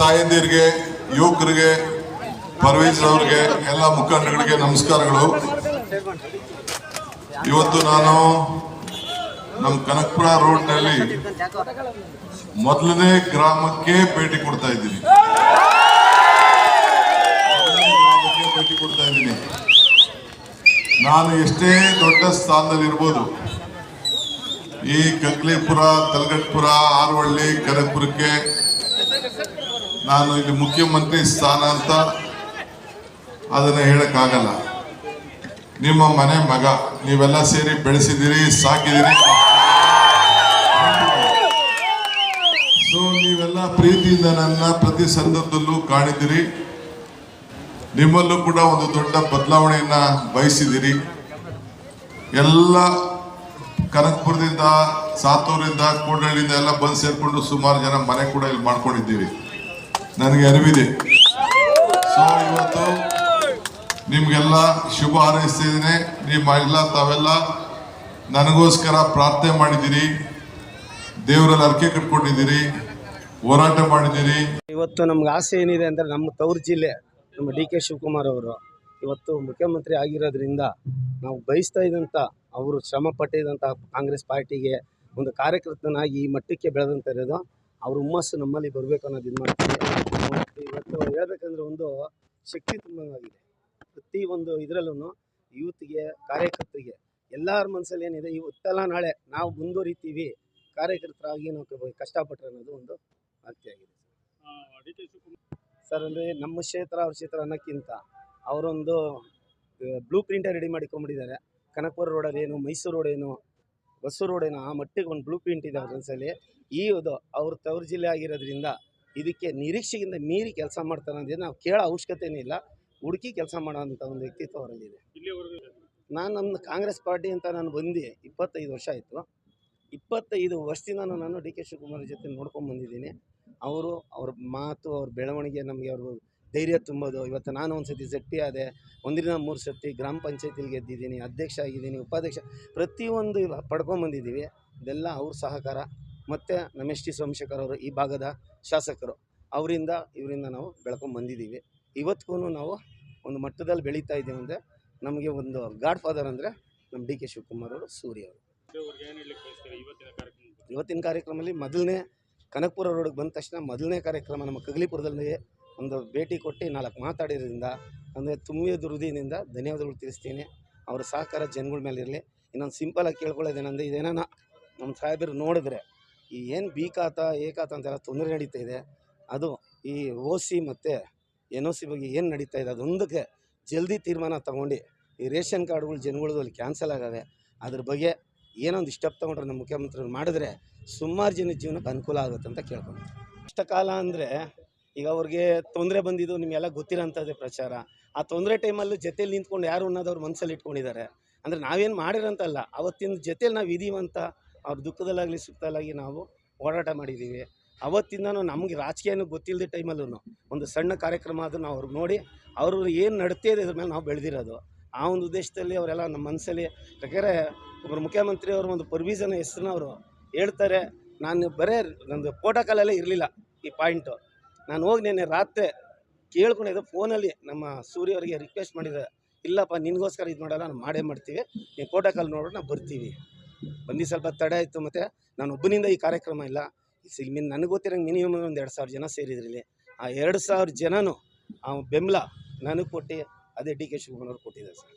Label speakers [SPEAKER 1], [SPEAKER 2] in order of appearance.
[SPEAKER 1] ತಾಯಂದಿರಿಗೆ, ಯುವಕರಿಗೆ, ಪರ್ವೇಜ್ ಅವರಿಗೆ, ಎಲ್ಲ ಮುಖಂಡರಿಗೆ ನಮಸ್ಕಾರಗಳು. ಇವತ್ತು ನಾನು ನಮ್ಮ ಕನಕಪುರ ರೋಡ್ನಲ್ಲಿ ಮೊದಲನೇ ಗ್ರಾಮಕ್ಕೆ ಭೇಟಿ ಕೊಡ್ತಾ ಇದ್ದೀನಿ. ನಾನು ಎಷ್ಟೇ ದೊಡ್ಡ ಸ್ಥಾನದಲ್ಲಿ ಇರ್ಬೋದು, ಈ ಕಗ್ಲಿಪುರ, ತಲಗಟ್ಪುರ, ಆರವಳ್ಳಿ, ಕನಕಪುರಕ್ಕೆ ನಾನು ಇಲ್ಲಿ ಮುಖ್ಯಮಂತ್ರಿ ಸ್ಥಾನ ಅಂತ ಅದನ್ನ ಹೇಳಕ್ಕಾಗಲ್ಲ. ನಿಮ್ಮ ಮನೆ ಮಗ, ನೀವೆಲ್ಲ ಸೇರಿ ಬೆಳೆಸಿದಿರಿ, ಸಾಕಿದಿರಿ. ಸೊ ನೀವೆಲ್ಲ ಪ್ರೀತಿಯಿಂದ ನನ್ನ ಪ್ರತಿ ಸಂದರ್ಭದಲ್ಲೂ ಕಾಣಿದಿರಿ. ನಿಮ್ಮಲ್ಲೂ ಕೂಡ ಒಂದು ದೊಡ್ಡ ಬದಲಾವಣೆಯನ್ನ ಬಯಸಿದಿರಿ. ಎಲ್ಲ ಕನಕಪುರದಿಂದ, ಸಾತೂರಿಂದ, ಕೂಡಳ್ಳಿಯಿಂದ ಎಲ್ಲ ಬಂದು ಸೇರ್ಕೊಂಡು ಸುಮಾರು ಜನ ಮನೆ ಕೂಡ ಇಲ್ಲಿ ಮಾಡ್ಕೊಂಡಿದ್ದೀವಿ, ನನಗೆ ಅರಿವಿದೆ. ಸೊ ಇವತ್ತು ನಿಮ್ಗೆಲ್ಲ ಶುಭ ಹಾರೈಸ್ತಿದ್ದೀನಿ. ನಿಮ್ಮ ತಾವೆಲ್ಲ ನನಗೋಸ್ಕರ ಪ್ರಾರ್ಥನೆ ಮಾಡಿದ್ದೀರಿ, ದೇವರಲ್ಲಿ ಅರ್ಕೆ ಕಟ್ಕೊಂಡಿದ್ದೀರಿ, ಹೋರಾಟ ಮಾಡಿದ್ದೀರಿ.
[SPEAKER 2] ಇವತ್ತು ನಮ್ಗೆ ಆಸೆ ಏನಿದೆ ಅಂದರೆ, ನಮ್ಮ ತವರು ಜಿಲ್ಲೆ ನಮ್ಮ ಡಿ ಕೆ ಶಿವಕುಮಾರ್ ಅವರು ಇವತ್ತು ಮುಖ್ಯಮಂತ್ರಿ ಆಗಿರೋದ್ರಿಂದ ನಾವು ಬಯಸ್ತಾ ಇದ್ದಂಥ, ಅವರು ಶ್ರಮ ಪಟ್ಟಿದ್ದಂಥ ಕಾಂಗ್ರೆಸ್ ಪಾರ್ಟಿಗೆ ಒಂದು ಕಾರ್ಯಕರ್ತನಾಗಿ ಈ ಮಟ್ಟಕ್ಕೆ ಬೆಳೆದಂತ ಇರೋದು, ಅವ್ರ ಹುಮ್ಮಸ್ಸು ನಮ್ಮಲ್ಲಿ ಬರಬೇಕು ಅನ್ನೋದು ಇದು ಮಾಡ್ತೀವಿ. ಇವತ್ತು ಹೇಳ್ಬೇಕಂದ್ರೆ ಒಂದು ಶಕ್ತಿ ತುಂಬಂಗಾಗಿದೆ. ಪ್ರತಿ ಒಂದು ಇದರಲ್ಲೂ ಯೂತ್ಗೆ, ಕಾರ್ಯಕರ್ತರಿಗೆ, ಎಲ್ಲರ ಮನಸ್ಸಲ್ಲಿ ಏನಿದೆ, ಇವತ್ತೆಲ್ಲ ನಾಳೆ ನಾವು ಮುಂದುವರಿತೀವಿ, ಕಾರ್ಯಕರ್ತರಾಗಿ ನಾವು ಕಷ್ಟಪಟ್ಟರೆ ಅನ್ನೋದು ಒಂದು ಆಗಿದೆ ಸರ್. ಅಂದರೆ ನಮ್ಮ ಕ್ಷೇತ್ರ ಅವ್ರ ಕ್ಷೇತ್ರ ಅನ್ನೋಕ್ಕಿಂತ ಅವರೊಂದು ಬ್ಲೂ ಪ್ರಿಂಟೇ ರೆಡಿ ಮಾಡಿಕೊಂಡ್ಬಿಟ್ಟಿದ್ದಾರೆ. ಕನಕಪುರ ರೋಡಲ್ಲಿ ಏನು, ಮೈಸೂರು ರೋಡ್ ಏನು, ಹೊಸೂರು ರೋಡ್ ಏನು, ಆ ಮಟ್ಟಿಗೆ ಒಂದು ಬ್ಲೂ ಪ್ರಿಂಟ್ ಇದೆ ಅವ್ರ ಮನಸ್ಸಲ್ಲಿ. ಇದು ಅವ್ರ ತವರು ಜಿಲ್ಲೆ ಆಗಿರೋದ್ರಿಂದ ಇದಕ್ಕೆ ನಿರೀಕ್ಷೆಗಿಂತ ಮೀರಿ ಕೆಲಸ ಮಾಡ್ತಾರೆ ಅಂದರೆ ನಾವು ಕೇಳೋ ಅವಶ್ಯಕತೆಯೇ ಇಲ್ಲ. ಹುಡುಕಿ ಕೆಲಸ ಮಾಡೋಂಥ ಒಂದು ವ್ಯಕ್ತಿತ್ವ ಅವರಲ್ಲಿದೆ. ನಾನು ನಮ್ಮ ಕಾಂಗ್ರೆಸ್ ಪಾರ್ಟಿ ಅಂತ ನಾನು ಬಂದು 25 ವರ್ಷ ಆಯಿತು. 25 ವರ್ಷದಿಂದ ನಾನು ಡಿ ಕೆ ಶಿವಕುಮಾರ್ ಜೊತೆ ನೋಡ್ಕೊಂಡು ಬಂದಿದ್ದೀನಿ. ಅವ್ರ ಮಾತು, ಅವ್ರ ಬೆಳವಣಿಗೆ ನಮಗೆ ಅವರು ಧೈರ್ಯ ತುಂಬೋದು. ಇವತ್ತು ನಾನು ಒಂದು ಸತಿ ZP ಆದೆ, 1ರಿಂದ 3 ಸತಿ ಗ್ರಾಮ ಪಂಚಾಯತಿಲಿ ಗೆದ್ದಿದ್ದೀನಿ, ಅಧ್ಯಕ್ಷ ಆಗಿದ್ದೀನಿ, ಉಪಾಧ್ಯಕ್ಷ, ಪ್ರತಿಯೊಂದು ಪಡ್ಕೊಂಬಂದಿದ್ದೀವಿ. ಇದೆಲ್ಲ ಅವ್ರ ಸಹಕಾರ ಮತ್ತು ನಮ್ಮ ಎಸ್ ಟಿ ಸೋಮಶೇಖರ್ ಅವರು, ಈ ಭಾಗದ ಶಾಸಕರು, ಇವರಿಂದ ನಾವು ಬೆಳ್ಕೊಂಬಂದಿದ್ದೀವಿ. ಇವತ್ತಿಗೂ ನಾವು ಒಂದು ಮಟ್ಟದಲ್ಲಿ ಬೆಳೀತಾ ಇದ್ದೀವಿ. ಅಂದರೆ ನಮಗೆ ಒಂದು ಗಾಡ್ ಫಾದರ್ ಅಂದರೆ ನಮ್ಮ ಡಿ ಕೆ ಶಿವಕುಮಾರ್ ಅವರು, ಸೂರ್ಯ ಅವರು. ಇವತ್ತಿನ ಕಾರ್ಯಕ್ರಮದಲ್ಲಿ ಮೊದಲನೇ ಕನಕಪುರ ರೋಡ್ಗೆ ಬಂದ ತಕ್ಷಣ ಮೊದಲನೇ ಕಾರ್ಯಕ್ರಮ ನಮ್ಮ ಕಗ್ಲಿಪುರದಲ್ಲಿ ಒಂದು ಭೇಟಿ ಕೊಟ್ಟು 4 ಮಾತಾಡಿದ್ರಿಂದ ಅಂದರೆ ತುಂಬಿದ ಹೃದಯದಿಂದ ಧನ್ಯವಾದಗಳು ತಿಳಿಸ್ತೀನಿ. ಅವರ ಸಹಕಾರ ಜನಗಳ ಮೇಲೆ ಇರಲಿ. ಇನ್ನೊಂದು ಸಿಂಪಲಾಗಿ ಕೇಳ್ಕೊಳ್ಳೋದೇನಂದರೆ, ಇದೇನೋ ನಮ್ಮ ಸಾಹೇಬರು ನೋಡಿದ್ರೆ ಈ ಏನು ಬಿ ಖಾತಾ, ಎ ಖಾತಾ ಅಂತೆಲ್ಲ ತೊಂದರೆ ನಡೀತಾ ಇದೆ, ಅದು ಈ OC ಮತ್ತು NOC ಬಗ್ಗೆ ಏನು ನಡೀತಾ ಇದೆ, ಅದೊಂದಕ್ಕೆ ಜಲ್ದಿ ತೀರ್ಮಾನ ತೊಗೊಂಡು ಈ ರೇಷನ್ ಕಾರ್ಡ್ಗಳು ಜನಗಳದ್ದು ಅಲ್ಲಿ ಕ್ಯಾನ್ಸಲ್ ಆಗವೆ, ಅದ್ರ ಬಗ್ಗೆ ಏನೊಂದು ಸ್ಟೆಪ್ ತೊಗೊಂಡ್ರೆ ನಮ್ಮ ಮುಖ್ಯಮಂತ್ರಿಗಳು ಮಾಡಿದ್ರೆ ಸುಮಾರು ಜನ ಜೀವನಕ್ಕೆ ಅನುಕೂಲ ಆಗುತ್ತೆ ಅಂತ ಕೇಳ್ಕೊಂಡು. ಕಷ್ಟಕಾಲ ಅಂದರೆ ಈಗ ಅವ್ರಿಗೆ ತೊಂದರೆ ಬಂದಿದ್ದು ನಿಮಗೆಲ್ಲ ಗೊತ್ತಿರೋಂಥದ್ದೇ ಪ್ರಚಾರ. ಆ ತೊಂದರೆ ಟೈಮಲ್ಲೂ ಜೊತೇಲಿ ನಿಂತ್ಕೊಂಡು ಯಾರು ಅನ್ನೋದು ಅವ್ರ ಮನಸ್ಸಲ್ಲಿ ಇಟ್ಕೊಂಡಿದ್ದಾರೆ. ಅಂದರೆ ನಾವೇನು ಮಾಡಿರೋಂತಲ್ಲ, ಅವತ್ತಿನ ಜೊತೇಲಿ ನಾವು ಇದೀವಂತ ಅವ್ರ ದುಃಖದಲ್ಲಾಗಲಿ ಸುಖದಲ್ಲಾಗಿ ನಾವು ಹೋರಾಟ ಮಾಡಿದ್ದೀವಿ. ಅವತ್ತಿಂದನೂ ನಮಗೆ ರಾಜಕೀಯನೂ ಗೊತ್ತಿಲ್ಲದ ಟೈಮಲ್ಲೂ ಒಂದು ಸಣ್ಣ ಕಾರ್ಯಕ್ರಮ ಆದರೂ ನಾವು ಅವ್ರಿಗೆ ನೋಡಿ ಅವರು ಏನು ನಡ್ತಾ ಇದೆ ಇದ್ರ ಮೇಲೆ ನಾವು ಬೆಳೆದಿರೋದು. ಆ ಒಂದು ಉದ್ದೇಶದಲ್ಲಿ ಅವರೆಲ್ಲ ನಮ್ಮ ಮನಸ್ಸಲ್ಲಿ, ಯಾಕಂದರೆ ಒಬ್ಬರು ಮುಖ್ಯಮಂತ್ರಿ ಅವರು ಒಂದು ಪರ್ವಿಷನ್ ಹೆಸರನ್ನ ಅವರು ಹೇಳ್ತಾರೆ. ನಾನು ಬರೇ ನಂದು ಪ್ರೋಟೋಕಾಲಲ್ಲೇ ಇರಲಿಲ್ಲ ಈ ಪಾಯಿಂಟು. ನಾನು ಹೋಗಿ ನೆನ್ನೆ ರಾತ್ರಿ ಕೇಳ್ಕೊಂಡಿದ್ದೆ ಫೋನಲ್ಲಿ, ನಮ್ಮ ಸೂರ್ಯ ಅವರಿಗೆ ರಿಕ್ವೆಸ್ಟ್ ಮಾಡಿದೆ, ಇಲ್ಲಪ್ಪ ನಿನಗೋಸ್ಕರ ಇದು ಮಾಡಲ್ಲ, ನಾವು ಮಾಡೇ ಮಾಡ್ತೀವಿ, ನೀವು ಪ್ರೋಟೋಕಾಲ್ ನೋಡೋಣ, ನಾವು ಬರ್ತೀವಿ. ಬಂದು ಸ್ವಲ್ಪ ತಡೆ ಆಯಿತು. ಮತ್ತು ನಾನು ಒಬ್ಬನಿಂದ ಈ ಕಾರ್ಯಕ್ರಮ ಇಲ್ಲ, ನನಗೆ ಗೊತ್ತಿರೋಂಗೆ ಮಿನಿಮಮ್ ಒಂದು 2000 ಜನ ಸೇರಿದ್ರಲ್ಲಿ. ಆ 2000 ಜನನೂ ಬೆಂಬಲ ನನಗೆ ಕೊಟ್ಟು ಅದೇ ಡಿ ಕೆ ಶಿವಕುಮಾರ್ ಅವರು ಕೊಟ್ಟಿದ್ದಾರೆ ಸರ್.